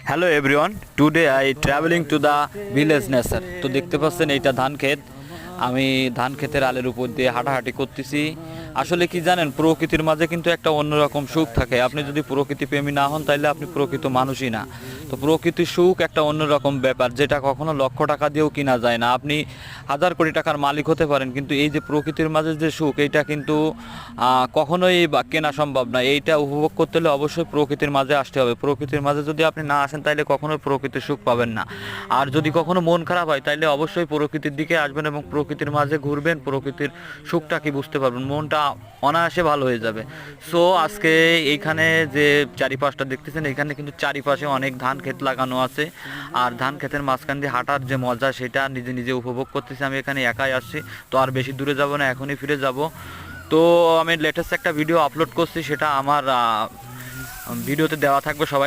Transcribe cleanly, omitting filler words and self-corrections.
Hello everyone, today I travelling to the village nature. তো দেখতে পাচ্ছেন এইটা ধান ক্ষেত। আমি ধান ক্ষেতের আলের উপর দিয়ে হাঁটাহাঁটি করতেছি। আসলে কি জানেন, প্রকৃতির মাঝে কিন্তু একটা অন্যরকম সুখ থাকে। আপনি যদি প্রকৃতি প্রেমী না হন তাহলে আপনি প্রকৃত মানুষই না। তো প্রকৃতির সুখ একটা অন্যরকম ব্যাপার, যেটা কখনো লক্ষ টাকা দিয়েও কিনা যায় না। আপনি হাজার কোটি টাকার মালিক হতে পারেন, কিন্তু এই যে প্রকৃতির মাঝে যে সুখ, এইটা কিন্তু কখনোই কেনা সম্ভব না। এইটা উপভোগ করতে হলে অবশ্যই প্রকৃতির মাঝে আসতে হবে। প্রকৃতির মাঝে যদি আপনি না আসেন তাহলে কখনোই প্রকৃতির সুখ পাবেন না। আর যদি কখনো মন খারাপ হয় তাহলে অবশ্যই প্রকৃতির দিকে আসবেন এবং প্রকৃতির মাঝে ঘুরবেন, প্রকৃতির সুখটা কি বুঝতে পারবেন, মনটা অনায়াসে ভালো হয়ে যাবে। সো আজকে এইখানে যে চারিপাশটা দেখতেছেন, এখানে কিন্তু চারিপাশে অনেক ধান ক্ষেত লাগানো আছে। আর ধান ক্ষেতের মাঝখান দিয়ে হাঁটার যে মজা, সেটা নিজে নিজে উপভোগ করতেছি। আমি এখানে একাই আসছি, তো আর বেশি দূরে যাব না, এখনই ফিরে যাব। তো আমি লেটেস্ট একটা ভিডিও আপলোড করছি, সেটা আমার ভিডিওতে দেওয়া থাকবে, সবাই